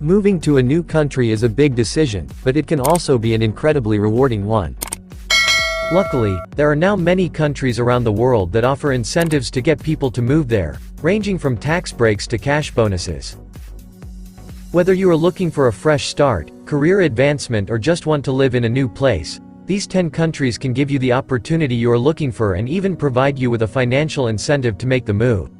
Moving to a new country is a big decision, but it can also be an incredibly rewarding one. Luckily, there are now many countries around the world that offer incentives to get people to move there, ranging from tax breaks to cash bonuses. Whether you are looking for a fresh start, career advancement, or just want to live in a new place, these 10 countries can give you the opportunity you are looking for and even provide you with a financial incentive to make the move.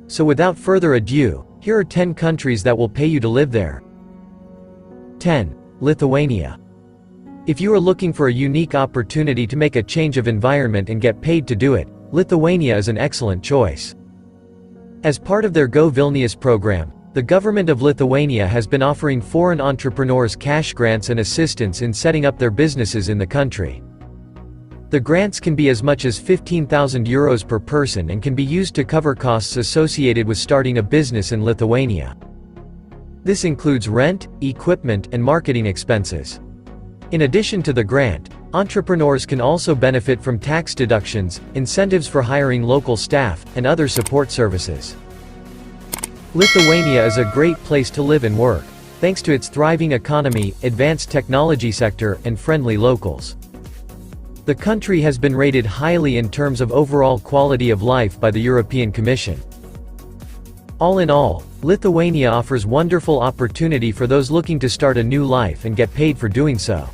So without further ado, here are 10 countries that will pay you to live there. 10. Lithuania. If you are looking for a unique opportunity to make a change of environment and get paid to do it, Lithuania is an excellent choice. As part of their Go Vilnius program, the government of Lithuania has been offering foreign entrepreneurs cash grants and assistance in setting up their businesses in the country. The grants can be as much as €15,000 per person and can be used to cover costs associated with starting a business in Lithuania. This includes rent, equipment, and marketing expenses. In addition to the grant, entrepreneurs can also benefit from tax deductions, incentives for hiring local staff, and other support services. Lithuania is a great place to live and work, thanks to its thriving economy, advanced technology sector, and friendly locals. The country has been rated highly in terms of overall quality of life by the European Commission. All in all, Lithuania offers wonderful opportunity for those looking to start a new life and get paid for doing so.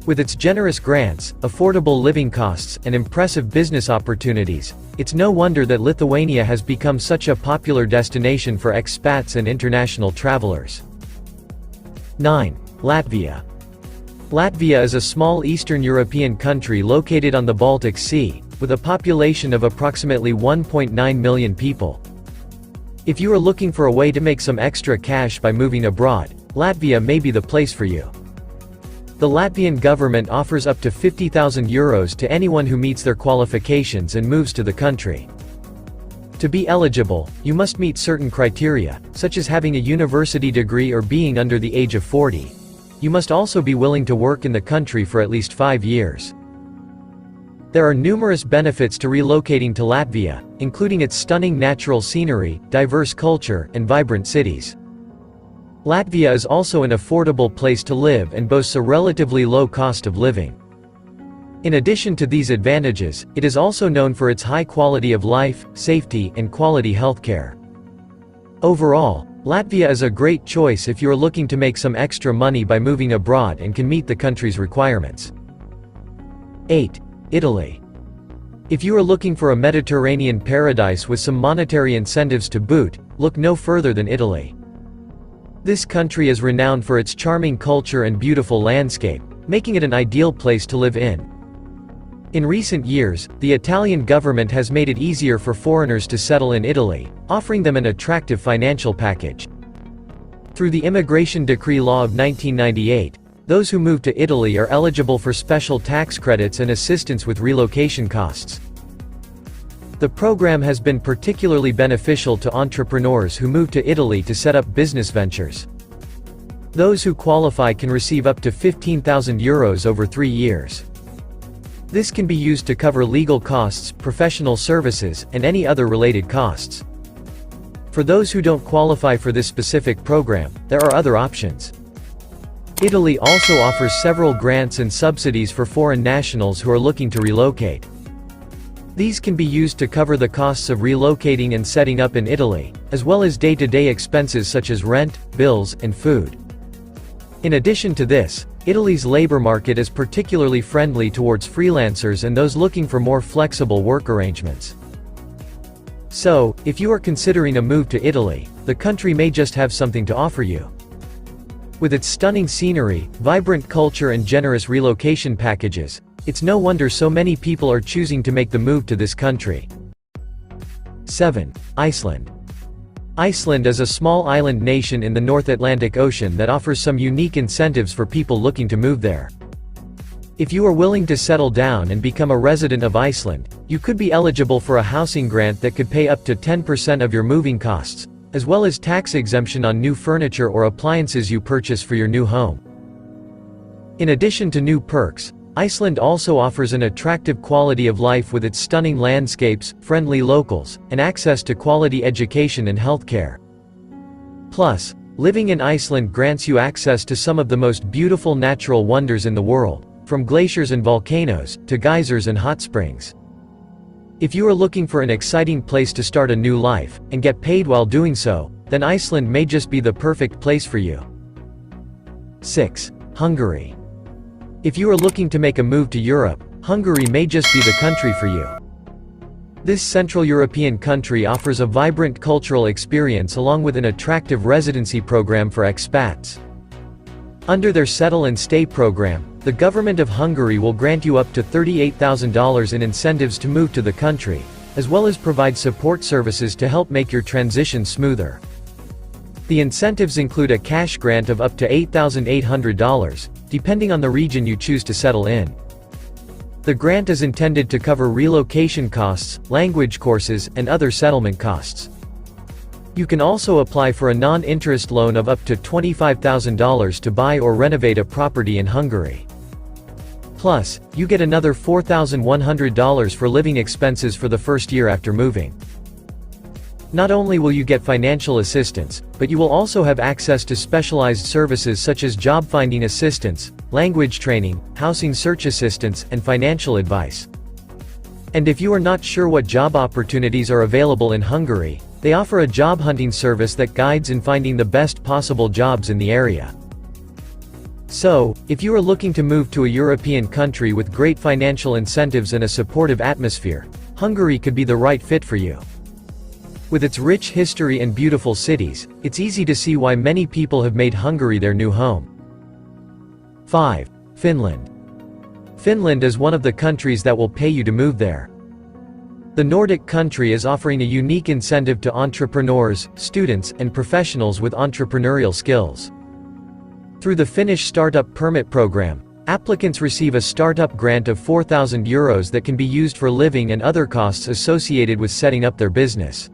With its generous grants, affordable living costs, and impressive business opportunities, it's no wonder that Lithuania has become such a popular destination for expats and international travelers. 9. Latvia. Latvia is a small Eastern European country located on the Baltic Sea, with a population of approximately 1.9 million people. If you are looking for a way to make some extra cash by moving abroad, Latvia may be the place for you. The Latvian government offers up to €50,000 to anyone who meets their qualifications and moves to the country. To be eligible, you must meet certain criteria, such as having a university degree or being under the age of 40. You must also be willing to work in the country for at least 5 years. There are numerous benefits to relocating to Latvia, including its stunning natural scenery, diverse culture, and vibrant cities. Latvia is also an affordable place to live and boasts a relatively low cost of living. In addition to these advantages, it is also known for its high quality of life, safety, and quality healthcare. Overall, Latvia is a great choice if you are looking to make some extra money by moving abroad and can meet the country's requirements. 8. Italy. If you are looking for a Mediterranean paradise with some monetary incentives to boot, look no further than Italy. This country is renowned for its charming culture and beautiful landscape, making it an ideal place to live in. In recent years, the Italian government has made it easier for foreigners to settle in Italy, offering them an attractive financial package. Through the Immigration Decree Law of 1998, those who move to Italy are eligible for special tax credits and assistance with relocation costs. The program has been particularly beneficial to entrepreneurs who move to Italy to set up business ventures. Those who qualify can receive up to €15,000 over 3 years. This can be used to cover legal costs, professional services, and any other related costs. For those who don't qualify for this specific program, there are other options. Italy also offers several grants and subsidies for foreign nationals who are looking to relocate. These can be used to cover the costs of relocating and setting up in Italy, as well as day-to-day expenses such as rent, bills, and food. In addition to this, Italy's labor market is particularly friendly towards freelancers and those looking for more flexible work arrangements. So, if you are considering a move to Italy, the country may just have something to offer you. With its stunning scenery, vibrant culture, and generous relocation packages, it's no wonder so many people are choosing to make the move to this country. 7. Iceland. Iceland is a small island nation in the North Atlantic Ocean that offers some unique incentives for people looking to move there. If you are willing to settle down and become a resident of Iceland, you could be eligible for a housing grant that could pay up to 10% of your moving costs, as well as tax exemption on new furniture or appliances you purchase for your new home. In addition to new perks, Iceland also offers an attractive quality of life with its stunning landscapes, friendly locals, and access to quality education and healthcare. Plus, Living in Iceland grants you access to some of the most beautiful natural wonders in the world, from glaciers and volcanoes, to geysers and hot springs. If you are looking for an exciting place to start a new life, and get paid while doing so, then Iceland may just be the perfect place for you. 6. Hungary. If you are looking to make a move to Europe, Hungary may just be the country for you. This Central European country offers a vibrant cultural experience along with an attractive residency program for expats. Under their Settle and Stay program, the government of Hungary will grant you up to $38,000 in incentives to move to the country, as well as provide support services to help make your transition smoother. The incentives include a cash grant of up to $8,800, depending on the region you choose to settle in. The grant is intended to cover relocation costs, language courses, and other settlement costs. You can also apply for a non-interest loan of up to $25,000 to buy or renovate a property in Hungary. Plus, you get another $4,100 for living expenses for the first year after moving. Not only will you get financial assistance, but you will also have access to specialized services such as job finding assistance, language training, housing search assistance, and financial advice. And if you are not sure what job opportunities are available in Hungary, they offer a job hunting service that guides in finding the best possible jobs in the area. So, if you are looking to move to a European country with great financial incentives and a supportive atmosphere, Hungary could be the right fit for you. With its rich history and beautiful cities, it's easy to see why many people have made Hungary their new home. 5. Finland. Finland is one of the countries that will pay you to move there. The Nordic country is offering a unique incentive to entrepreneurs, students, and professionals with entrepreneurial skills. Through the Finnish Startup Permit program, applicants receive a startup grant of €4,000 that can be used for living and other costs associated with setting up their business.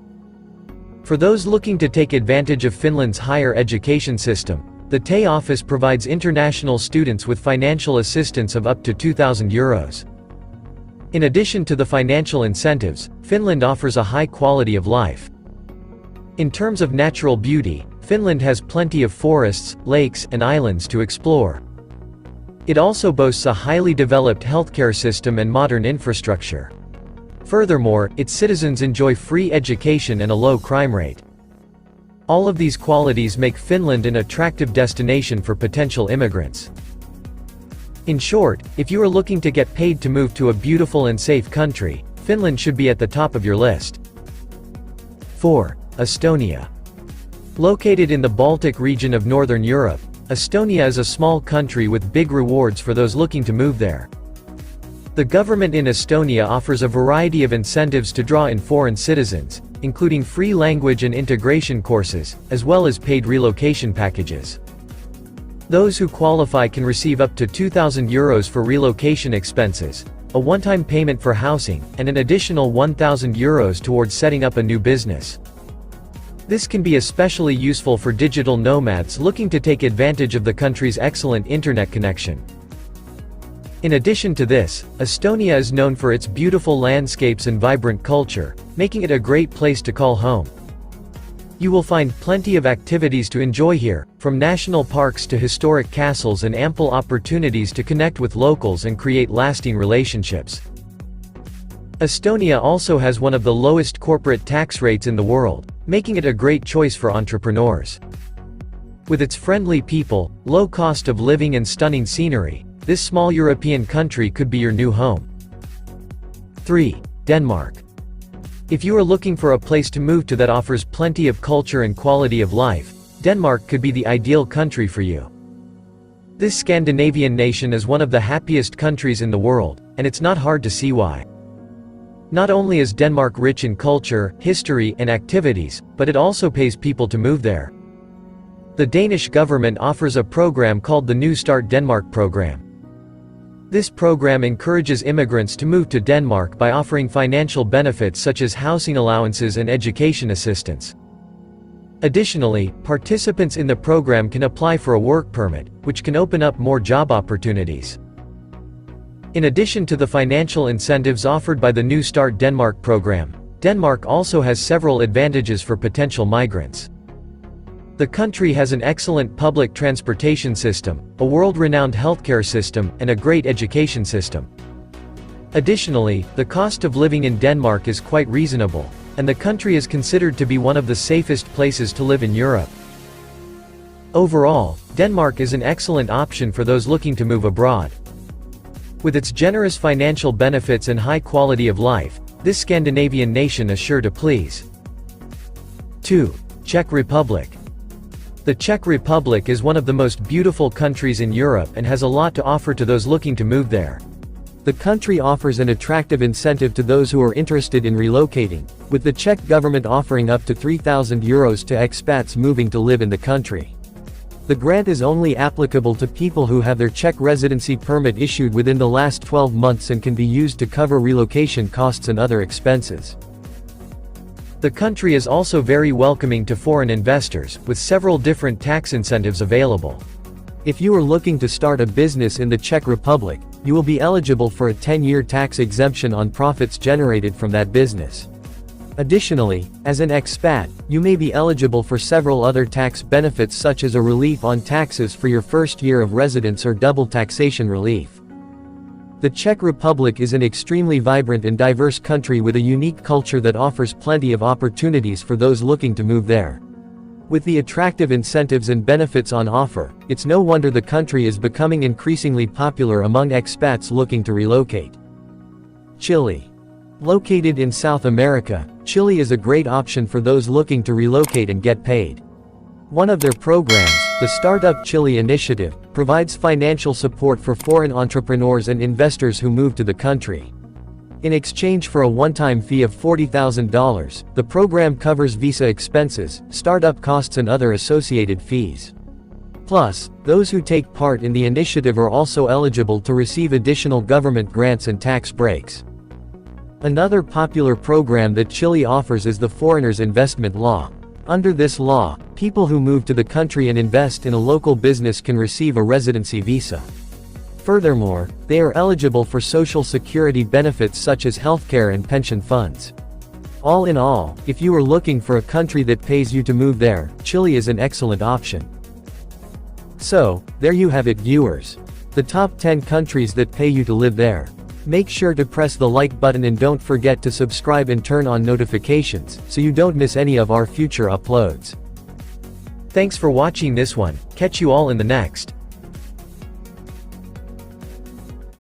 For those looking to take advantage of Finland's higher education system, the TE office provides international students with financial assistance of up to €2,000. In addition to the financial incentives, Finland offers a high quality of life. In terms of natural beauty, Finland has plenty of forests, lakes, and islands to explore. It also boasts a highly developed healthcare system and modern infrastructure. Furthermore, its citizens enjoy free education and a low crime rate. All of these qualities make Finland an attractive destination for potential immigrants. In short, if you are looking to get paid to move to a beautiful and safe country, Finland should be at the top of your list. 4. Estonia. Located in the Baltic region of Northern Europe, Estonia is a small country with big rewards for those looking to move there. The government in Estonia offers a variety of incentives to draw in foreign citizens, including free language and integration courses, as well as paid relocation packages. Those who qualify can receive up to €2,000 for relocation expenses, a one-time payment for housing, and an additional €1,000 towards setting up a new business. This can be especially useful for digital nomads looking to take advantage of the country's excellent internet connection. In addition to this, Estonia is known for its beautiful landscapes and vibrant culture, making it a great place to call home. You will find plenty of activities to enjoy here, from national parks to historic castles, and ample opportunities to connect with locals and create lasting relationships. Estonia also has one of the lowest corporate tax rates in the world, making it a great choice for entrepreneurs. With its friendly people, low cost of living, and stunning scenery, this small European country could be your new home. 3. Denmark. If you are looking for a place to move to that offers plenty of culture and quality of life, Denmark could be the ideal country for you. This Scandinavian nation is one of the happiest countries in the world, and it's not hard to see why. Not only is Denmark rich in culture, history, and activities, but it also pays people to move there. The Danish government offers a program called the New Start Denmark program. This program encourages immigrants to move to Denmark by offering financial benefits such as housing allowances and education assistance. Additionally, participants in the program can apply for a work permit, which can open up more job opportunities. In addition to the financial incentives offered by the New Start Denmark program, Denmark also has several advantages for potential migrants. The country has an excellent public transportation system, a world-renowned healthcare system, and a great education system. Additionally, the cost of living in Denmark is quite reasonable, and the country is considered to be one of the safest places to live in Europe. Overall, Denmark is an excellent option for those looking to move abroad. With its generous financial benefits and high quality of life, this Scandinavian nation is sure to please. 2. Czech Republic. The Czech Republic is one of the most beautiful countries in Europe and has a lot to offer to those looking to move there. The country offers an attractive incentive to those who are interested in relocating, with the Czech government offering up to €3,000 to expats moving to live in the country. The grant is only applicable to people who have their Czech residency permit issued within the last 12 months and can be used to cover relocation costs and other expenses. The country is also very welcoming to foreign investors, with several different tax incentives available. If you are looking to start a business in the Czech Republic, you will be eligible for a 10-year tax exemption on profits generated from that business. Additionally, as an expat, you may be eligible for several other tax benefits such as a relief on taxes for your first year of residence or double taxation relief. The Czech Republic is an extremely vibrant and diverse country with a unique culture that offers plenty of opportunities for those looking to move there. With the attractive incentives and benefits on offer, it's no wonder the country is becoming increasingly popular among expats looking to relocate. Chile. Located in South America, Chile is a great option for those looking to relocate and get paid. One of their programs, the Startup Chile Initiative, provides financial support for foreign entrepreneurs and investors who move to the country. In exchange for a one-time fee of $40,000, the program covers visa expenses, startup costs and other associated fees. Plus, those who take part in the initiative are also eligible to receive additional government grants and tax breaks. Another popular program that Chile offers is the Foreigners Investment Law. Under this law, people who move to the country and invest in a local business can receive a residency visa. Furthermore, they are eligible for social security benefits such as healthcare and pension funds. All in all, if you are looking for a country that pays you to move there, Chile is an excellent option. So, there you have it, viewers. The top 10 countries that pay you to live there. Make sure to press the like button and don't forget to subscribe and turn on notifications, so you don't miss any of our future uploads. Thanks for watching this one, catch you all in the next.